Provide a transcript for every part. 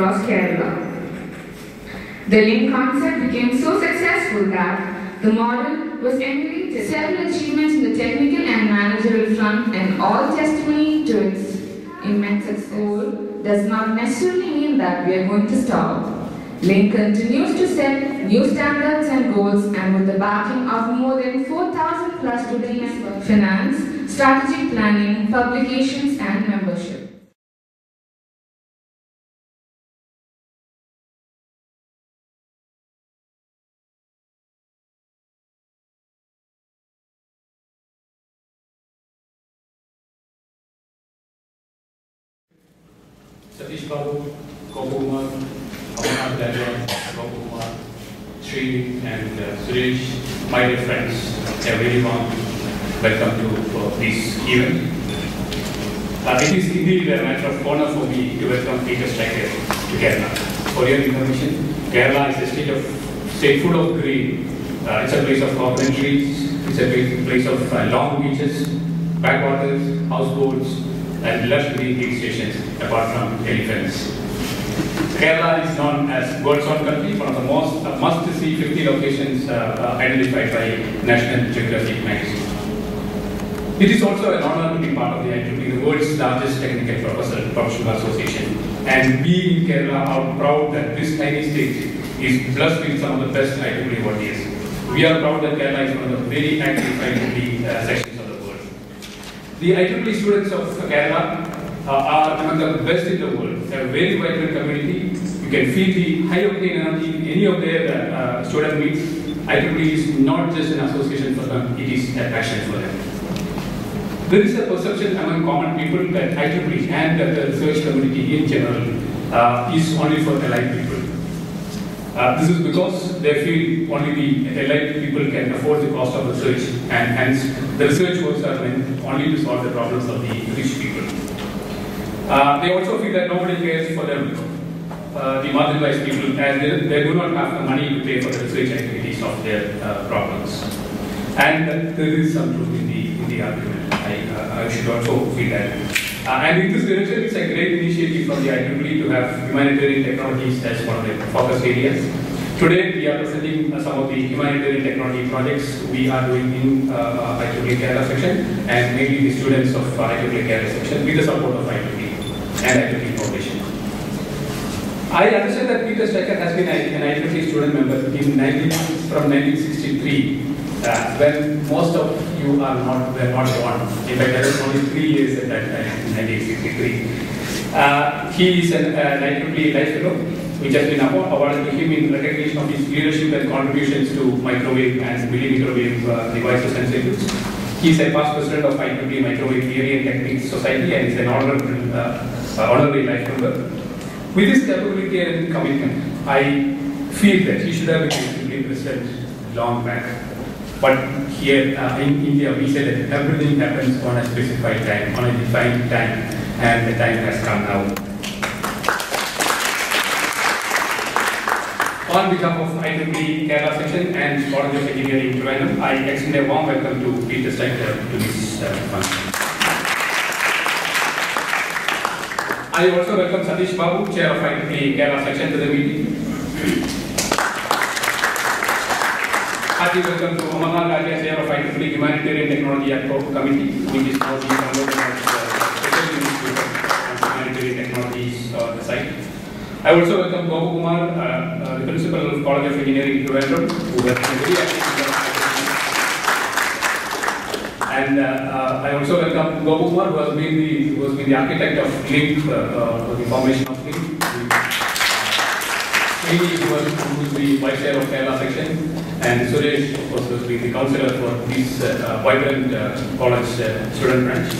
across Kerala. The link concept became so successful that the model was emulated. Several achievements in the technical and managerial front and all testimony to its immense goal does not necessarily mean that we are going to stop. Link continues to set new standards and goals, and with the backing of more than 4,000 plus students for finance, strategic planning, publications and membership. Satish Babu, Gopumar, Amarnath Daya, Gopumar, Sri and Suresh, my dear friends, a very warm welcome to this event. It is indeed a matter of honor for me to welcome Peter Staecker to Kerala. For your information, Kerala is a state full of green. It's a place of coconut trees, it's a place of long beaches, backwaters, houseboats, and lush green hill stations, apart from elephants. Kerala is known as World's Own Country, one of the most must-see 50 locations identified by National Geographic magazine. It is also an honor to be part of the IEEE, the world's largest technical professional association. And we in Kerala are proud that this tiny state is blessed with some of the best IEEE volunteers. We are proud that Kerala is one of the very active IEEE sections of the world. The IEEE students of Kerala are among the best in the world. They are a very vibrant community. You can feel the high octane energy in any of their student meets. IEEE is not just an association for them, it is a passion for them. There is a perception among common people that IEEE and the research community in general is only for elite people. This is because they feel only the elite people can afford the cost of research, and hence the research works are meant only to solve the problems of the rich people. They also feel that nobody cares for them, the marginalized people, and they do not have the money to pay for the research activities of their problems. And there is some truth in the argument. I should also feel that. And in this direction, it's a great initiative from the IEEE to have humanitarian technologies as one of the focus areas. Today, we are presenting some of the humanitarian technology projects we are doing in IEEE Kerala section, and mainly the students of IEEE Kerala section with the support of IEEE and IEEE Foundation. I understand that Peter Staecker has been an IEEE student member from 1963. When most of you were not born. In fact, I was only 3 years at that time, in 1963. He is an IEEE Life Fellow, which has been awarded to him in recognition of his leadership and contributions to microwave and millimeter wave devices and circuits. He is a past president of IEEE Microwave Theory and Techniques Society and is an honorary life member. With his capability and commitment, I feel that he should have been IEEE president long back. But here in India, we say that everything happens on a specified time, on a defined time, and the time has come now. On behalf of IEEE Kerala section and College of Engineering Trivandrum, I extend a warm welcome to Peter Staecker to this function. I also welcome Satish Babu, Chair of IEEE Kerala section, to the meeting. Hearty welcome to Amarnath Daya, Chair of IEEE Humanitarian Technology and Committee, which is now being converted as Special Institute of Humanitarian Technologies the site. I also welcome Gopumar, the Principal of College of Engineering Trivandrum, who has been very active in the and I also welcome Gopumar, who has been the architect of LINK, the formation of LINK. Amy, who is the Vice Chair of Kerala section, and Suresh, of course, has been the councillor for this vibrant college student branch.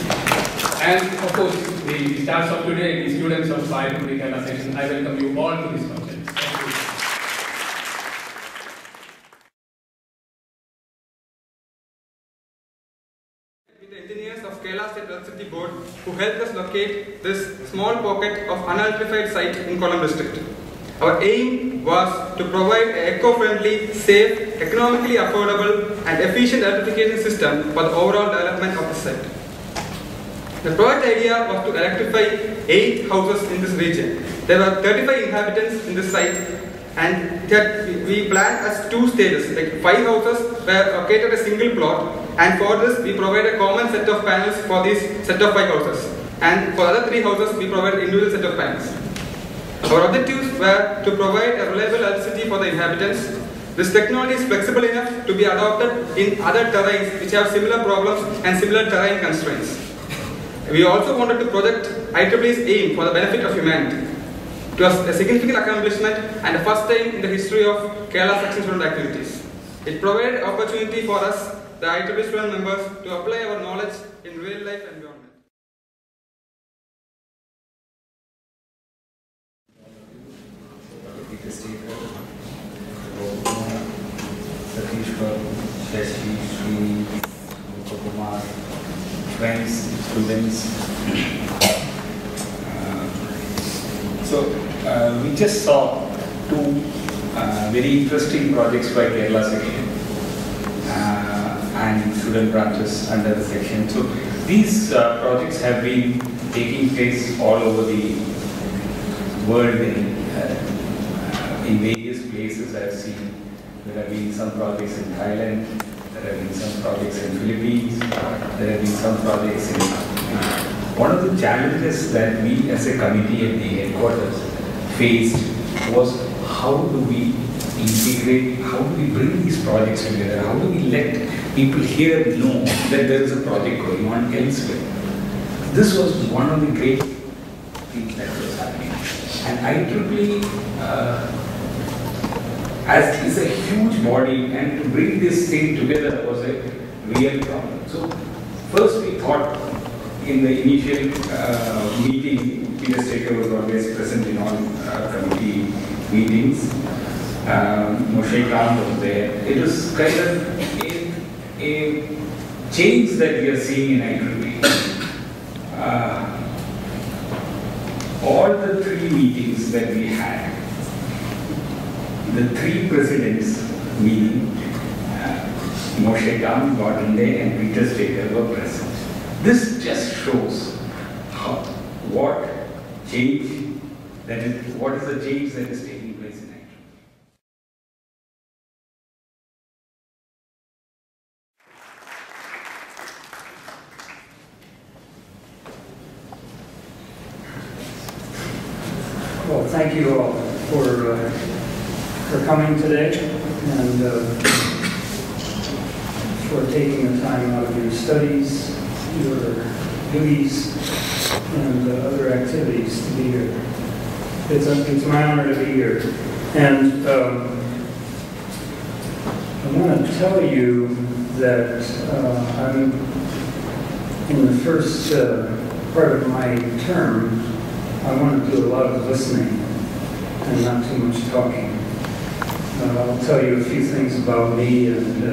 And of course, the stars of today, the students of IEEE Kerala section, I welcome you all to this function. With the engineers of Kerala State Electricity Board who helped us locate this small pocket of unelectrified site in Kollam district. Our aim was to provide an eco-friendly, safe, economically affordable and efficient electrification system for the overall development of the site. The project idea was to electrify 8 houses in this region. There were 35 inhabitants in this site, and we planned as 2 stages. Like 5 houses were located a single plot, and for this we provided a common set of panels for these set of 5 houses. And for other 3 houses we provided individual set of panels. Our objectives were to provide a reliable electricity for the inhabitants. This technology is flexible enough to be adopted in other terrains which have similar problems and similar terrain constraints. We also wanted to project IEEE's aim for the benefit of humanity. It was a significant accomplishment and the first time in the history of Kerala section student activities. It provided opportunity for us, the IEEE student members, to apply our knowledge in real life environment. Staecker, Shashi, Sri, Kumar, friends, students. We just saw 2 very interesting projects by Kerala section and student branches under the section. So these projects have been taking place all over the world in various places. I have seen there have been some projects in Thailand, there have been some projects in Philippines, there have been some projects in one of the challenges that we as a committee at the headquarters faced was how do we integrate, how do we bring these projects together, how do we let people here know that there is a project going on elsewhere. This was one of the great things that was happening. And IEEE as is a huge body, and to bring this thing together was a real problem. So first we thought in the initial meeting, Peter Staecker was always present in all committee meetings. Moshe Khan was there. It was kind of a change that we are seeing in IEEE. All the 3 meetings that we had, the 3 presidents, meaning Moshe Khan, Gordon Day, and Peter Staecker were present. This just shows what change that is, what is the change that is taking place in IEEE. Well, thank you all for coming today and for taking the time out of your studies, your duties, and other activities to be here. It's my honor to be here. And I want to tell you that I'm in the first part of my term. I want to do a lot of listening and not too much talking. I'll tell you a few things about me and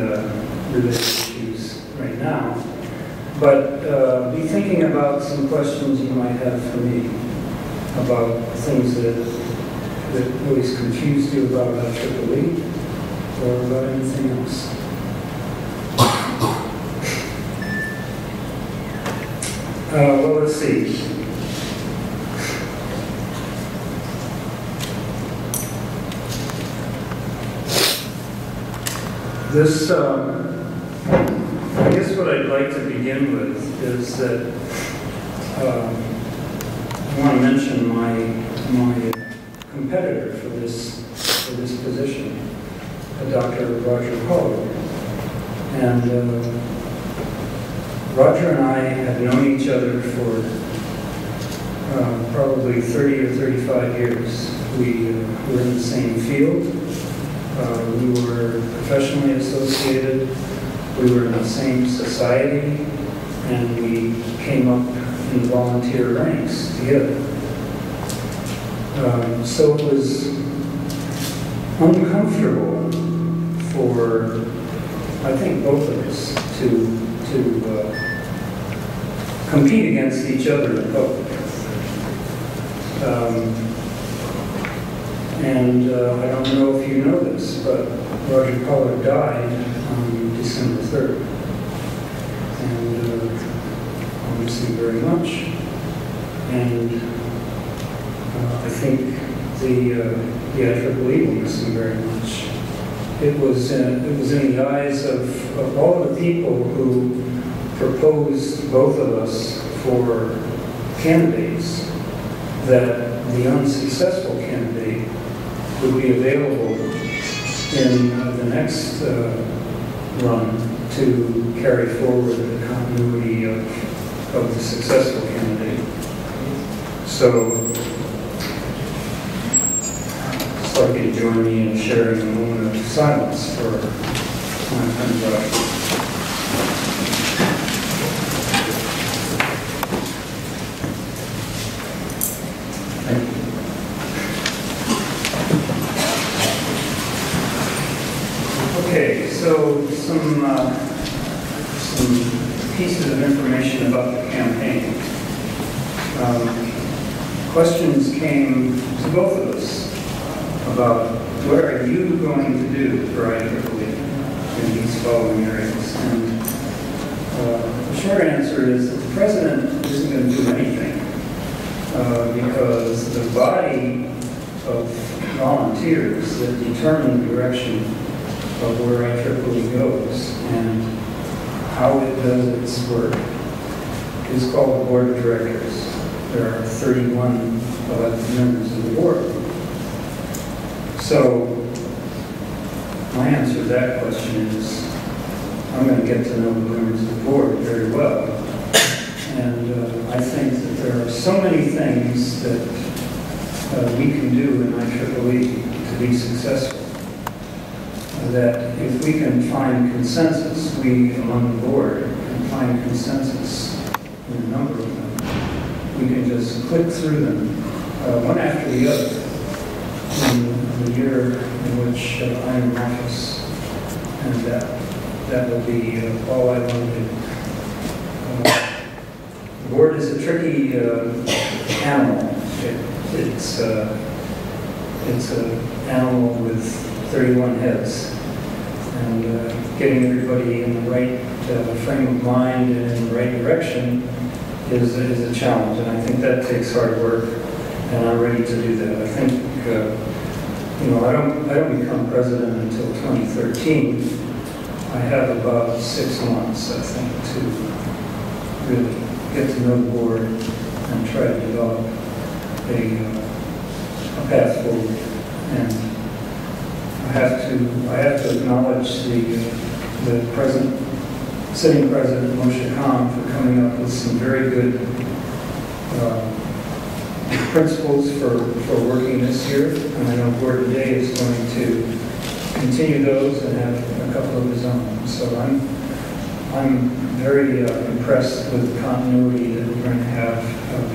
related issues right now, but be thinking about some questions you might have for me about things that always confused you about IEEE or about anything else. Well, let's see. This, I guess what I'd like to begin with is that I want to mention my competitor for this position, Dr. Roger Pollard. And Roger and I have known each other for probably 30 or 35 years. We were in the same field. We were professionally associated, we were in the same society, and we came up in the volunteer ranks together. So it was uncomfortable for, I think, both of us to compete against each other in public. And I don't know if you know this, but Roger Pollard died on December 3rd. And miss him very much. And I think the IEEE will miss him very much. It was in the eyes of all of the people who proposed both of us for candidates that the unsuccessful candidate would be available in the next run to carry forward the continuity of the successful candidate. So, I'd like you to join me in sharing a moment of silence for my friend Josh. Thank you. Okay, so some pieces of information about the campaign. Questions came to both of us about what are you going to do for IEEE in these following areas. And the short answer is that the president isn't going to do anything because the body of volunteers that determine the direction of where IEEE goes and how it does its work is called the Board of Directors. There are 31 elected members of the board. So, my answer to that question is, I'm going to get to know the members of the board very well. And I think that there are so many things that we can do in IEEE to be successful. That if we can find consensus, we among the board can find consensus in a number of them, we can just click through them one after the other in the year in which I'm in office, and that will be all I want to do. The board is a tricky animal. It's an animal with 31 heads, and getting everybody in the right frame of mind and in the right direction is a challenge, and I think that takes hard work, and I'm ready to do that. I think, I don't become president until 2013. I have about 6 months, I think, to really get to know the board and try to develop a path forward. And I have to acknowledge the sitting president Moshe Khan for coming up with some very good principles for working this year, and I know Gordon Day is going to continue those and have a couple of his own. So I'm very impressed with the continuity that we're going to have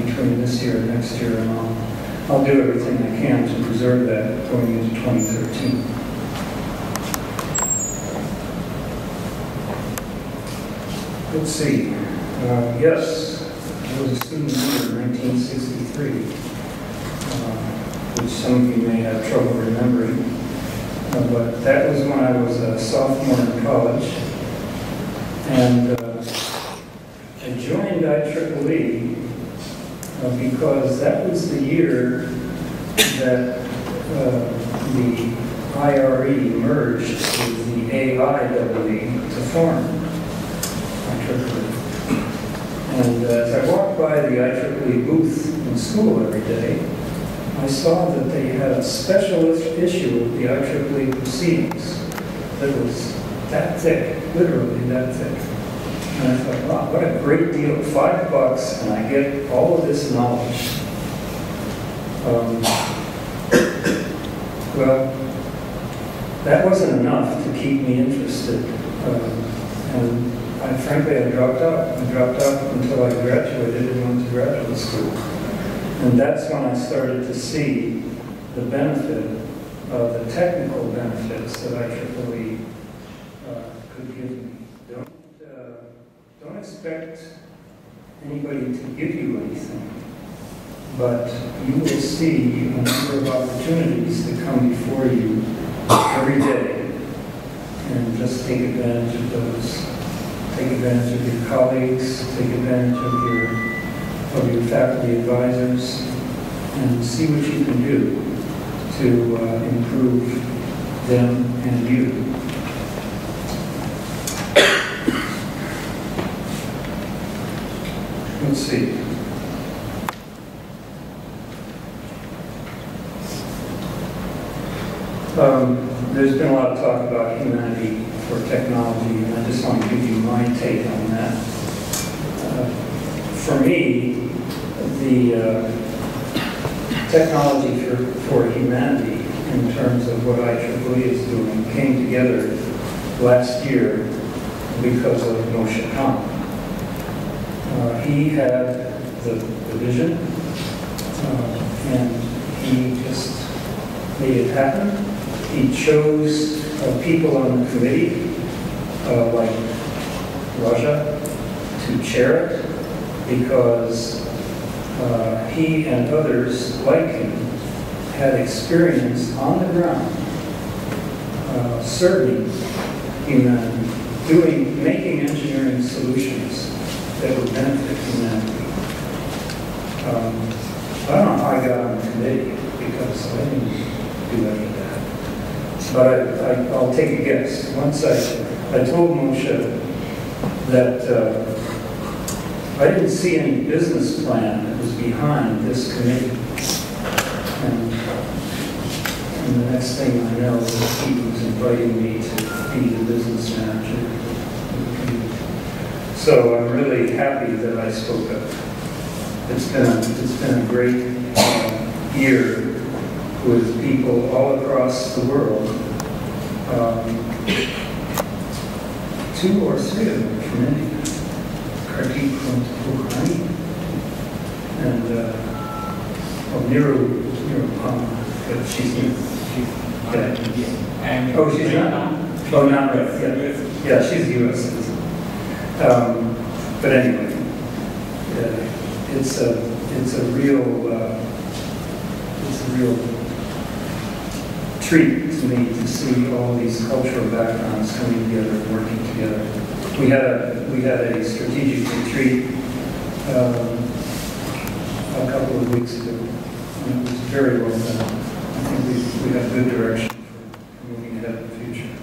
between this year and next year, and I'll do everything I can to preserve that going into 2013. Let's see. Yes, I was a student member in 1963, which some of you may have trouble remembering. But that was when I was a sophomore in college. And I joined IEEE because that was the year that the IRE merged with the AIEE to form IEEE. And as I walked by the IEEE booth in school every day, I saw that they had a special issue of the IEEE proceedings that was that thick, literally that thick. And I thought, wow, what a great deal, $5, and I get all of this knowledge. Well, that wasn't enough to keep me interested. And frankly, I dropped out. I dropped out until I graduated and went to graduate school. And that's when I started to see the benefit of the technical benefits that IEEE could give me. Don't expect anybody to give you anything, but you will see a number of opportunities that come before you every day, and just take advantage of those. take advantage of your colleagues, take advantage of your faculty advisors, and see what you can do to improve them and you. Let's see. There's been a lot of talk about humanity for technology, and I just want to give you my take on that. For me, the technology for humanity, in terms of what IEEE is doing, came together last year because of Moshe Khan. He had the vision, and he just made it happen. He chose people on the committee, like Raja, to chair it, because he and others like him had experience on the ground serving humanity, making engineering solutions that would benefit humanity. I don't know how I got on the committee, because I didn't do any of that. But I'll take a guess. Once I told Moshe that I didn't see any business plan that was behind this committee. And the next thing I know, he was inviting me to be the business manager of the committee. So I'm really happy that I spoke up. It's been a great year with people all across the world. 2 or 3 of them from India. Kartik from Pukhani, and Niru but she's dead. Oh, she's not? Oh, not right. Yeah, she's a U.S. citizen. But anyway, it's a real treat to me to see all these cultural backgrounds coming together and working together. We had a strategic retreat a couple of weeks ago, and it was very well done. I think we have good direction for moving ahead in the future,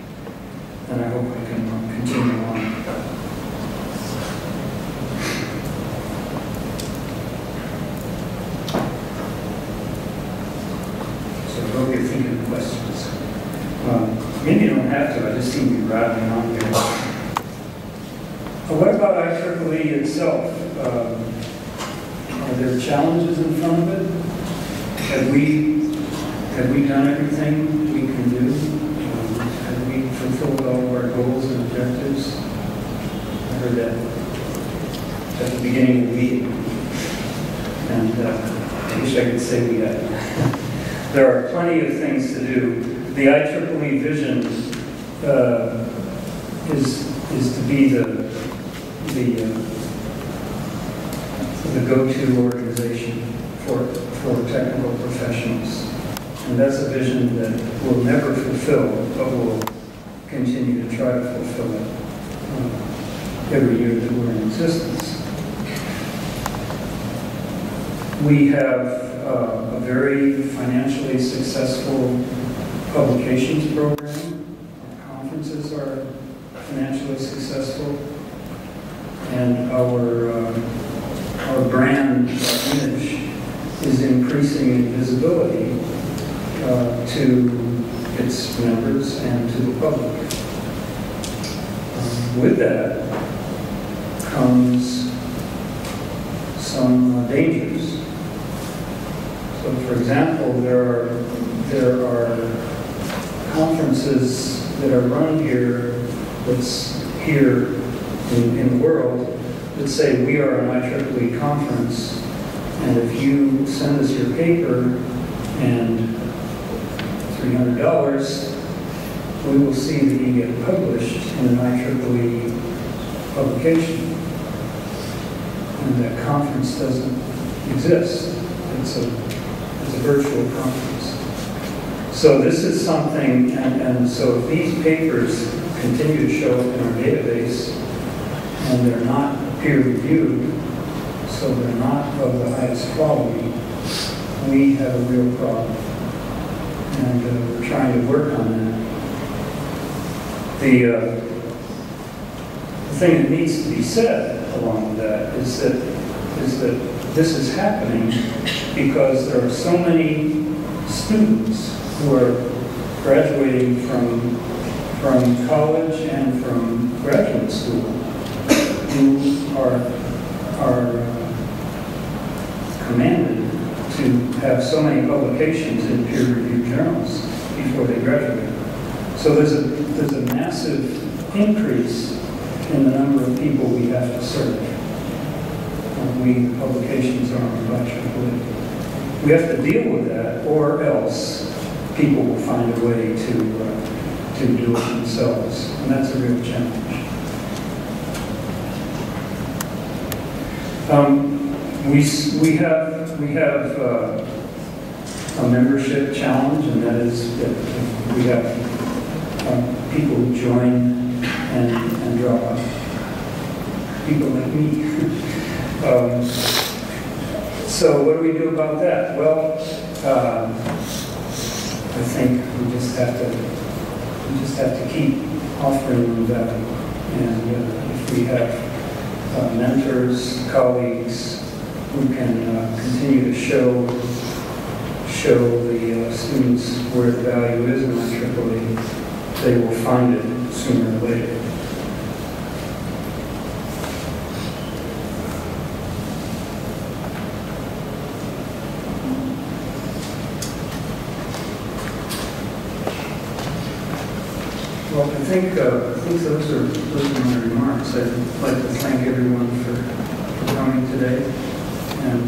and I hope we can continue on. So I hope you're thinking of questions. Maybe you don't have to, I just seem to be rattling on here. What about IEEE itself? Are there challenges in front of it? Have we done everything we can do? Have we fulfilled all of our goals and objectives? I heard that at the beginning of the meeting, and I wish I could say we had. There are plenty of things to do. The IEEE vision is to be the go-to organization for technical professionals. And that's a vision that we'll never fulfill, but we'll continue to try to fulfill it every year that we're in existence. We have a very financially successful publications program. Our conferences are financially successful, and our brand, our image, is increasing in visibility to its members and to the public. With that comes some dangers. So, for example, there are conferences that are run here, that's here in the world, that say we are an IEEE conference, and if you send us your paper and $300, we will see that you get published in an IEEE publication. And that conference doesn't exist. It's a virtual conference. So this is something, and so if these papers continue to show up in our database, and they're not peer-reviewed, so they're not of the highest quality, we have a real problem. And we're trying to work on that. The thing that needs to be said along with that is that this is happening because there are so many students who are graduating from college and from graduate school who are commanded to have so many publications in peer-reviewed journals before they graduate. So there's a massive increase in the number of people we have to serve. Publications aren't by IEEE. We have to deal with that, or else people will find a way to do it themselves, and that's a real challenge. We have a membership challenge, and that is that we have people who join and drop out. People like me. So what do we do about that? Well, I think we just have to keep offering them value. And if we have mentors, colleagues who can continue to show the students where the value is in IEEE, they will find it sooner or later. Well, I think those are my remarks. I'd like to thank everyone for coming today, and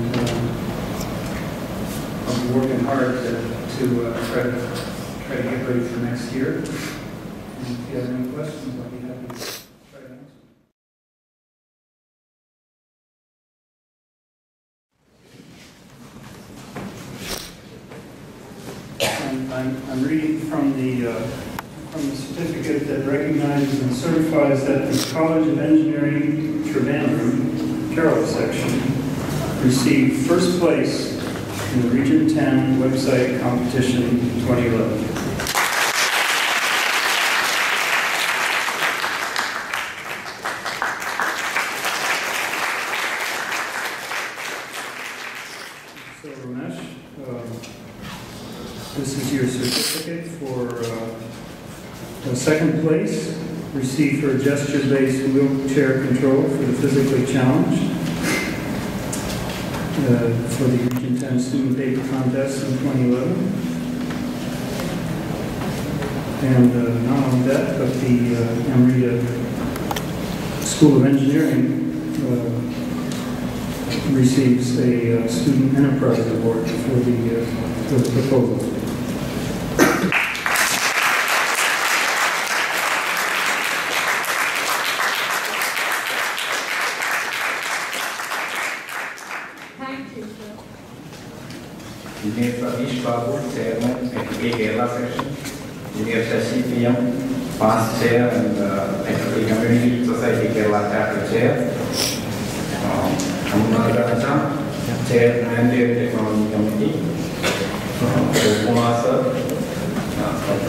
I'll be working hard to try to get ready for next year. And if you have any questions, I'll be happy to try to answer. I'm reading from the certificate that recognizes and certifies that the College of Engineering Trivandrum, Carroll section, received first place in the Region 10 website competition 2011. So Ramesh, this is your certificate for second place, received for gesture-based wheelchair control for the physically challenged for the Region 10 Student Paper Contest in 2011. And not only that, but the Amrita School of Engineering receives a Student Enterprise Award for the proposal. Engineer Satish Babu, Chairman, IEEE Kerala Section. Engineer Shashi PM, Past Chair and IEEE Community Society Kerala Chapter Chair. Amar Raja, Chair Mandate Technology Committee. Kumar Sir,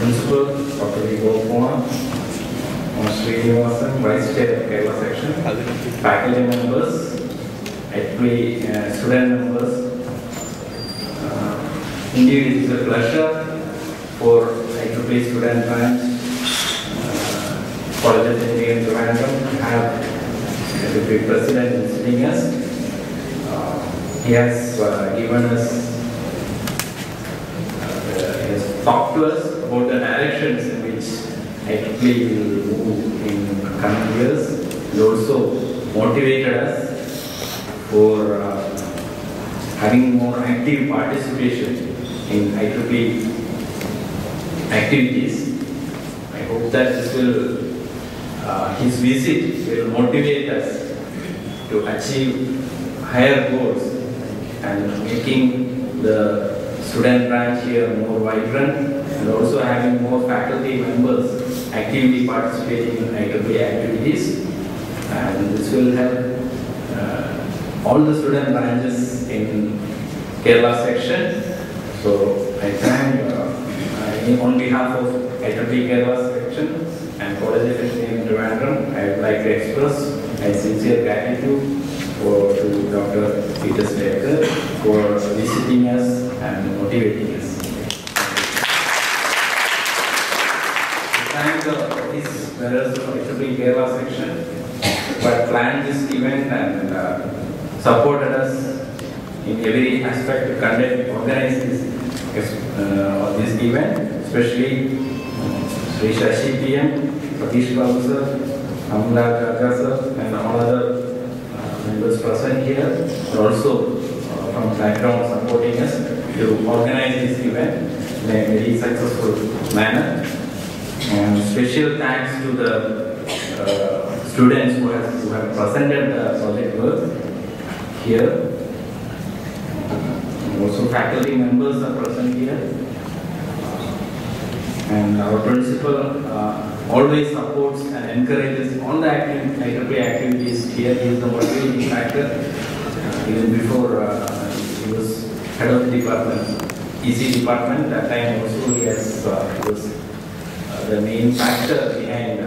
Principal, Dr. Kumar. Srinivasan, Vice Chair Kerala Section. Faculty members, IEEE student members. Indeed, it is a pleasure for IEEE student branch, College of Engineering Trivandrum, to have the President visiting us. He has given us, he has talked to us about the directions in which IEEE will move in coming years. He also motivated us for having more active participation in IEEE activities. I hope that this will, his visit will motivate us to achieve higher goals and making the student branch here more vibrant, and also having more faculty members actively participating in IEEE activities. and this will help all the student branches in Kerala section. So I thank on behalf of IEEE Kerala section and College of Engineering Trivandrum, I would like to express my sincere gratitude to Dr. Peter Staecker for visiting us and motivating us. I thank the office bearers of IEEE Kerala section who had planned this event and supported us in every aspect to organize this event, especially Sri Shashi PM, Satish Babu sir, Amla Raja sir, and all other members present here, and also from background supporting us to organize this event in a very successful manner. And special thanks to the students who have presented the project work here. Also faculty members are present here. And our principal always supports and encourages all the IEEE activities here. He is the motivating factor. Even before he was head of the department, EC department, that time also he was the main factor behind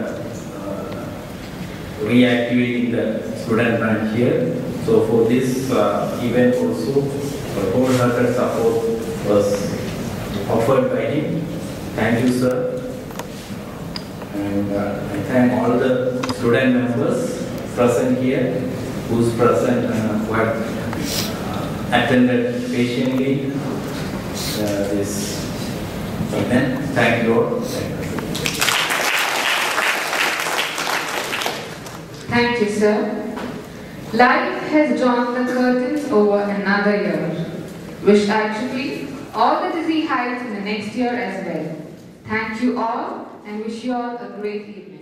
reactivating the student branch here. So for this event also, wholehearted support was offered by him. Thank you, sir. And I thank all the student members present here, who have attended patiently this event. Thank you all. Thank you, sir. Life has drawn the curtains over another year. Wish IEEE all the dizzy heights in the next year as well. Thank you all and wish you all a great evening.